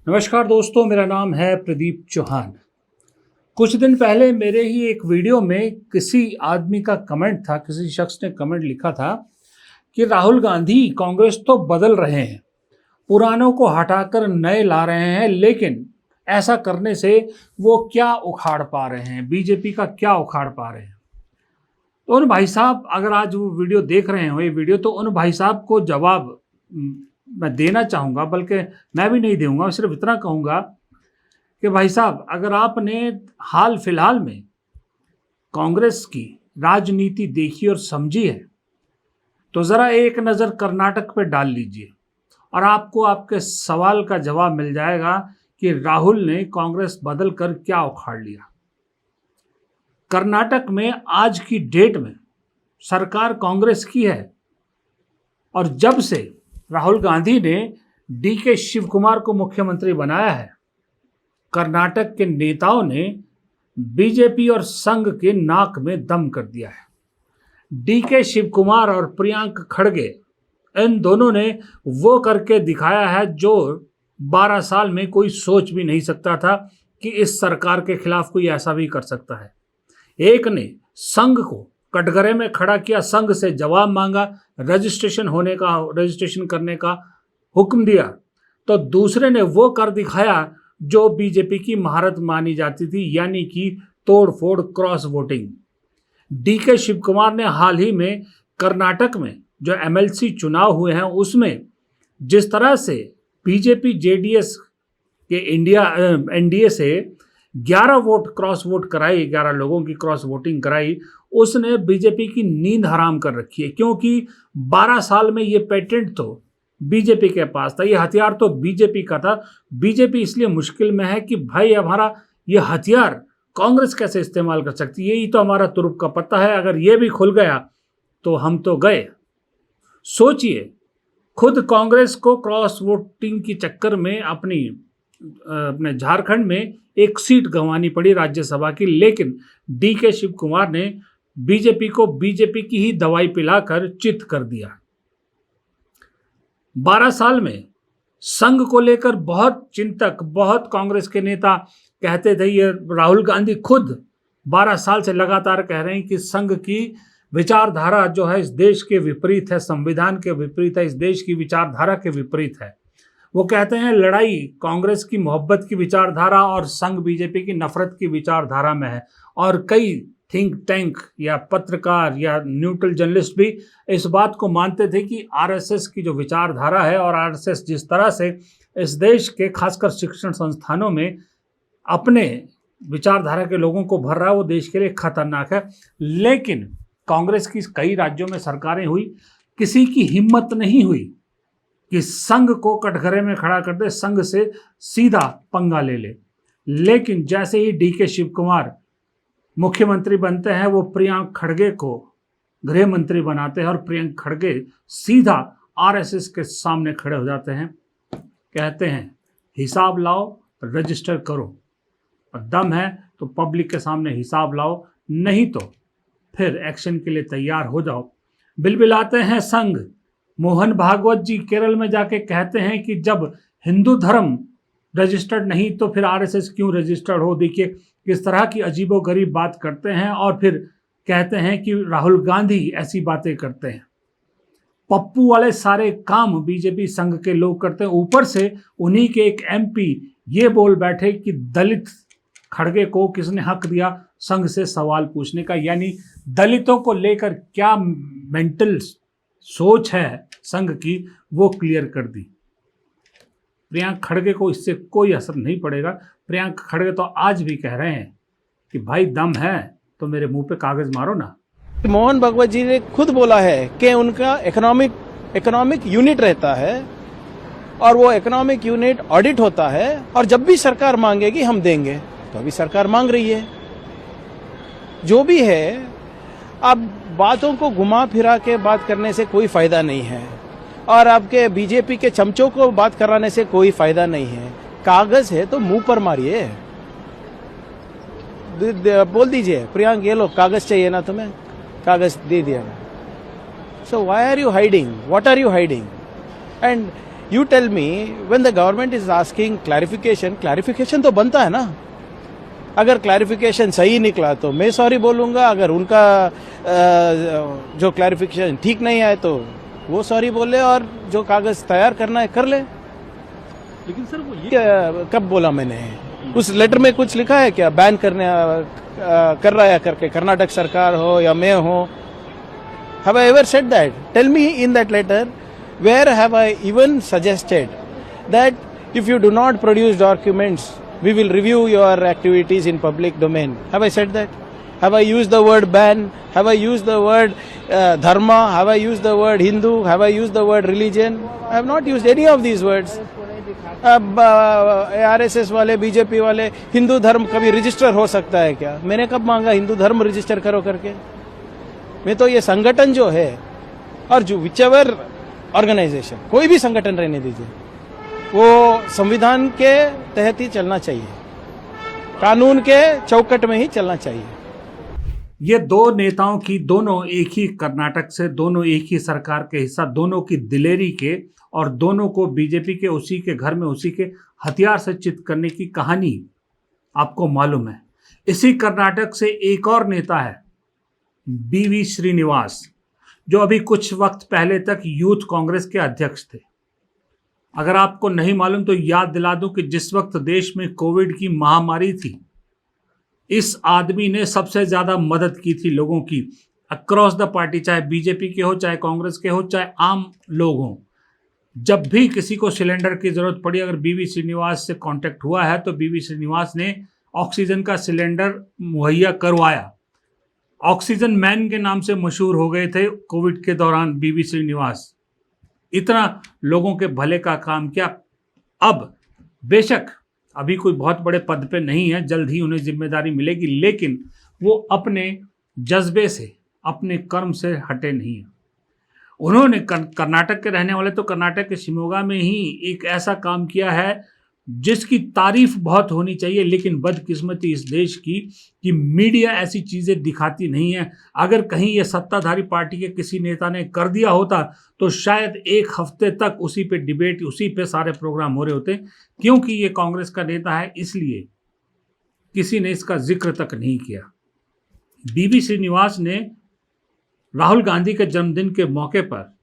नमस्कार दोस्तों, मेरा नाम है प्रदीप चौहान। कुछ दिन पहले मेरे ही एक वीडियो में किसी आदमी का कमेंट था, किसी शख्स ने कमेंट लिखा था कि राहुल गांधी कांग्रेस तो बदल रहे हैं, पुरानों को हटाकर नए ला रहे हैं, लेकिन ऐसा करने से वो क्या उखाड़ पा रहे हैं, बीजेपी का क्या उखाड़ पा रहे हैं। तो उन भाई साहब, अगर आज वो वीडियो देख रहे हो, ये वीडियो, तो उन भाई साहब को जवाब मैं देना चाहूँगा, बल्कि मैं भी नहीं दूंगा, सिर्फ इतना कहूँगा कि भाई साहब, अगर आपने हाल फिलहाल में कांग्रेस की राजनीति देखी और समझी है तो ज़रा एक नज़र कर्नाटक पे डाल लीजिए और आपको आपके सवाल का जवाब मिल जाएगा कि राहुल ने कांग्रेस बदल कर क्या उखाड़ लिया। कर्नाटक में आज की डेट में सरकार कांग्रेस की है और जब से राहुल गांधी ने DK शिव कुमार को मुख्यमंत्री बनाया है, कर्नाटक के नेताओं ने बीजेपी और संघ के नाक में दम कर दिया है। DK शिव कुमार और प्रियंक खड़गे, इन दोनों ने वो करके दिखाया है जो 12 साल में कोई सोच भी नहीं सकता था कि इस सरकार के खिलाफ कोई ऐसा भी कर सकता है। एक ने संघ को कटघरे में खड़ा किया, संघ से जवाब मांगा, रजिस्ट्रेशन करने का हुक्म दिया, तो दूसरे ने वो कर दिखाया जो बीजेपी की महारत मानी जाती थी, यानी कि तोड़ फोड़, cross voting. DK Shiv Kumar ने हाल ही में कर्नाटक में जो MLC चुनाव हुए हैं उसमें जिस तरह से बीजेपी JDS के NDA से 11 वोट क्रॉस वोट कराई, 11 लोगों की क्रॉस वोटिंग कराई, उसने बीजेपी की नींद हराम कर रखी है। क्योंकि 12 साल में ये पेटेंट तो बीजेपी के पास था, ये हथियार तो बीजेपी का था। बीजेपी इसलिए मुश्किल में है कि भाई हमारा ये हथियार कांग्रेस कैसे इस्तेमाल कर सकती है, यही तो हमारा तुरुप का पत्ता है। अगर ये भी खुल गया तो हम तो गए। सोचिए, खुद कांग्रेस को क्रॉस वोटिंग के चक्कर में अपने झारखंड में एक सीट गंवानी पड़ी राज्यसभा की, लेकिन DK शिव कुमार ने बीजेपी को बीजेपी की ही दवाई पिलाकर चित कर दिया। 12 साल में संघ को लेकर बहुत चिंतक, बहुत कांग्रेस के नेता कहते थे, ये राहुल गांधी खुद 12 साल से लगातार कह रहे हैं कि संघ की विचारधारा जो है इस देश के विपरीत है, संविधान के विपरीत है, इस देश की विचारधारा के विपरीत है। वो कहते हैं लड़ाई कांग्रेस की मोहब्बत की विचारधारा और संघ बीजेपी की नफरत की विचारधारा में है। और कई थिंक टैंक या पत्रकार या न्यूट्रल जर्नलिस्ट भी इस बात को मानते थे कि RSS की जो विचारधारा है और RSS जिस तरह से इस देश के खासकर शिक्षण संस्थानों में अपने विचारधारा के लोगों को भर रहा है, वो देश के लिए खतरनाक है। लेकिन कांग्रेस की कई राज्यों में सरकारें हुई, किसी की हिम्मत नहीं हुई कि संघ को कटघरे में खड़ा कर दे, संघ से सीधा पंगा ले ले। लेकिन जैसे ही DK शिव कुमार मुख्यमंत्री बनते हैं, वो प्रियंक खड़गे को गृह मंत्री बनाते हैं और प्रियंक खड़गे सीधा RSS के सामने खड़े हो जाते हैं, कहते हैं हिसाब लाओ, रजिस्टर करो, और दम है तो पब्लिक के सामने हिसाब लाओ, नहीं तो फिर एक्शन के लिए तैयार हो जाओ। बिलबिलाते हैं संघ। मोहन भागवत जी केरल में जाके कहते हैं कि जब हिंदू धर्म रजिस्टर्ड नहीं तो फिर RSS क्यों रजिस्टर्ड हो। देखिए किस तरह की अजीबोगरीब बात करते हैं और फिर कहते हैं कि राहुल गांधी ऐसी बातें करते हैं। पप्पू वाले सारे काम बीजेपी संघ के लोग करते हैं। ऊपर से उन्हीं के एक MP ये बोल बैठे कि दलित खड़गे को किसने हक दिया संघ से सवाल पूछने का, यानी दलितों को लेकर क्या मेंटल सोच है संघ की, वो क्लियर कर दी। प्रियंक खड़गे को इससे कोई असर नहीं पड़ेगा। प्रियंक खड़गे तो आज भी कह रहे हैं कि भाई दम है तो मेरे मुंह पे कागज मारो ना। मोहन भागवत जी ने खुद बोला है कि उनका इकोनॉमिक यूनिट रहता है और वो इकोनॉमिक यूनिट ऑडिट होता है और जब भी सरकार मांगेगी हम देंगे। तो अभी सरकार मांग रही है, जो भी है। अब बातों को घुमा फिरा के बात करने से कोई फायदा नहीं है और आपके बीजेपी के चमचों को बात कराने से कोई फायदा नहीं है। कागज है तो मुंह पर मारिए, बोल दीजिए प्रियंक ये लो कागज चाहिए ना तुम्हें, कागज दे दिया। So why are you hiding, what are you hiding? And You tell me, when the government is asking clarification तो बनता है ना. अगर क्लैरिफिकेशन सही निकला तो मैं सॉरी बोलूंगा, अगर उनका जो क्लैरिफिकेशन ठीक नहीं आए तो वो सॉरी बोले और जो कागज तैयार करना है कर ले. लेकिन सर वो ये कब बोला मैंने? उस लेटर में कुछ लिखा है क्या बैन करने कर रहा है करके, कर्नाटक सरकार हो या मैं हो? Have I ever said that? Tell me in that letter, where have I even suggested that if you do not produce documents, we will review your activities in public domain? Have I said that? Have I used the word ban? Have I used the word dharma? Have I used the word Hindu? Have I used the word religion? I have not used any of these words. अब RSS वाले, BJP वाले, हिंदू धर्म कभी register हो सकता है क्या? मैंने कब मांगा हिंदू धर्म रजिस्टर करो करके? मैं तो ये संगठन जो है, और जो विचेवर ऑर्गेनाइजेशन, कोई भी संगठन रहने दीजिए, वो संविधान के तहत ही चलना चाहिए, कानून के चौकट में ही चलना चाहिए. ये दो नेताओं की, दोनों एक ही कर्नाटक से, दोनों एक ही सरकार के हिस्सा, दोनों की दिलेरी के, और दोनों को बीजेपी के उसी के घर में उसी के हथियार से चित करने की कहानी आपको मालूम है. इसी कर्नाटक से एक और नेता है, बीवी श्रीनिवास, जो अभी कुछ वक्त पहले तक यूथ कांग्रेस के अध्यक्ष थे. अगर आपको नहीं मालूम तो याद दिला दूं कि जिस वक्त देश में कोविड की महामारी थी, इस आदमी ने सबसे ज्यादा मदद की थी लोगों की, अक्रॉस द पार्टी, चाहे बीजेपी के हो, चाहे कांग्रेस के हो, चाहे आम लोग हों. जब भी किसी को सिलेंडर की जरूरत पड़ी, अगर बीवी श्रीनिवास से कांटेक्ट हुआ है तो बीवी श्रीनिवास ने ऑक्सीजन का सिलेंडर मुहैया करवाया. ऑक्सीजन मैन के नाम से मशहूर हो गए थे कोविड के दौरान बीवी श्रीनिवास. इतना लोगों के भले का काम किया. अब बेशक अभी कोई बहुत बड़े पद पे नहीं है, जल्द ही उन्हें जिम्मेदारी मिलेगी, लेकिन वो अपने जज्बे से, अपने कर्म से हटे नहीं हैं. उन्होंने कर्नाटक के रहने वाले तो कर्नाटक के शिमोगा में ही एक ऐसा काम किया है जिसकी तारीफ बहुत होनी चाहिए, लेकिन बदकिस्मती इस देश की कि मीडिया ऐसी चीज़ें दिखाती नहीं है. अगर कहीं ये सत्ताधारी पार्टी के किसी नेता ने कर दिया होता तो शायद एक हफ्ते तक उसी पे डिबेट, उसी पे सारे प्रोग्राम हो रहे होते. क्योंकि ये कांग्रेस का नेता है, इसलिए किसी ने इसका जिक्र तक नहीं किया. बीवी श्रीनिवास ने राहुल गांधी के जन्मदिन के मौके पर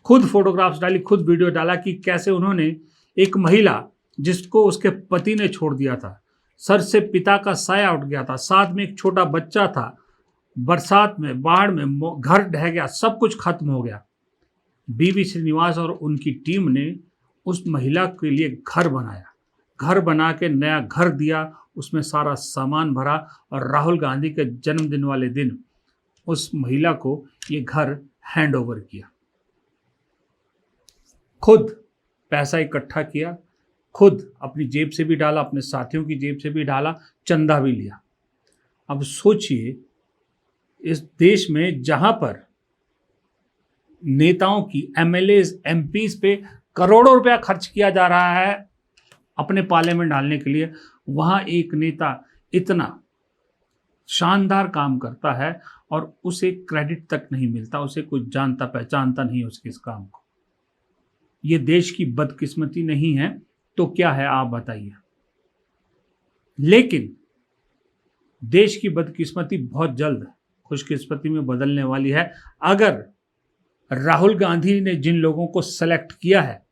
खुद फोटोग्राफ्स डाली, खुद वीडियो डाला कि कैसे उन्होंने एक महिला जिसको उसके पति ने छोड़ दिया था, सर से पिता का साया उठ गया था, साथ में एक छोटा बच्चा था, बरसात में, बाढ़ में घर ढह गया, सब कुछ खत्म हो गया. बीवी श्रीनिवास और उनकी टीम ने उस महिला के लिए घर बनाया, घर बना के नया घर दिया, उसमें सारा सामान भरा, और राहुल गांधी के जन्मदिन वाले दिन उस महिला को ये घर हैंड ओवर किया. खुद पैसा इकट्ठा किया, खुद अपनी जेब से भी डाला, अपने साथियों की जेब से भी डाला, चंदा भी लिया. अब सोचिए, इस देश में जहां पर नेताओं की, एमएलएज, एमपीज पे करोड़ों रुपया खर्च किया जा रहा है अपने पाले में डालने के लिए, वहां एक नेता इतना शानदार काम करता है और उसे क्रेडिट तक नहीं मिलता, उसे कोई जानता पहचानता नहीं उसके इस काम को. ये देश की बदकिस्मती नहीं है तो क्या है, आप बताइए. लेकिन देश की बदकिस्मती बहुत जल्द खुशकिस्मती में बदलने वाली है. अगर राहुल गांधी ने जिन लोगों को सेलेक्ट किया है,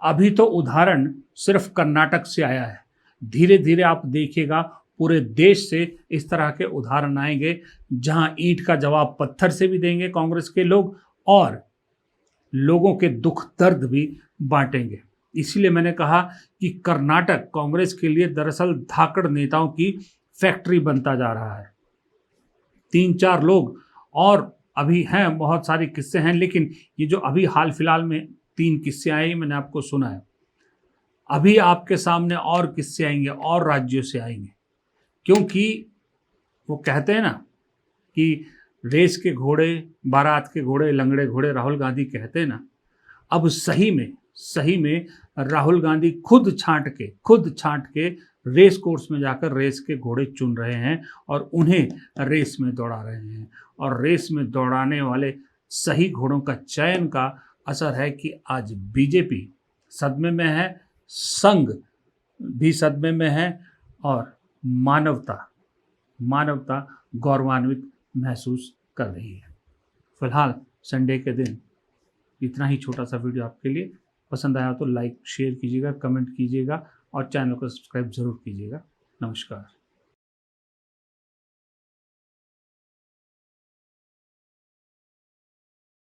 अभी तो उदाहरण सिर्फ कर्नाटक से आया है, धीरे धीरे आप देखिएगा पूरे देश से इस तरह के उदाहरण आएंगे, जहां ईंट का जवाब पत्थर से भी देंगे कांग्रेस के लोग, और लोगों के दुख दर्द भी बांटेंगे. इसीलिए मैंने कहा कि कर्नाटक कांग्रेस के लिए दरअसल धाकड़ नेताओं की फैक्ट्री बनता जा रहा है. 3-4 लोग और अभी हैं, बहुत सारे किस्से हैं, लेकिन ये जो अभी हाल फिलहाल में 3 किस्से आए, मैंने आपको सुना है. अभी आपके सामने और किस्से आएंगे, और राज्यों से आएंगे, क्योंकि वो कहते हैं ना कि रेस के घोड़े, बारात के घोड़े, लंगड़े घोड़े राहुल गांधी कहते हैं ना. अब सही में राहुल गांधी खुद छांट के रेस कोर्स में जाकर रेस के घोड़े चुन रहे हैं और उन्हें रेस में दौड़ा रहे हैं. और रेस में दौड़ाने वाले सही घोड़ों का चयन का असर है कि आज बीजेपी सदमे में है, संघ भी सदमे में है और मानवता गौरवान्वित महसूस कर रही है। फिलहाल संडे के दिन इतना ही छोटा सा वीडियो आपके लिए। पसंद आया तो लाइक शेयर कीजिएगा, कमेंट कीजिएगा और चैनल को सब्सक्राइब जरूर कीजिएगा। नमस्कार।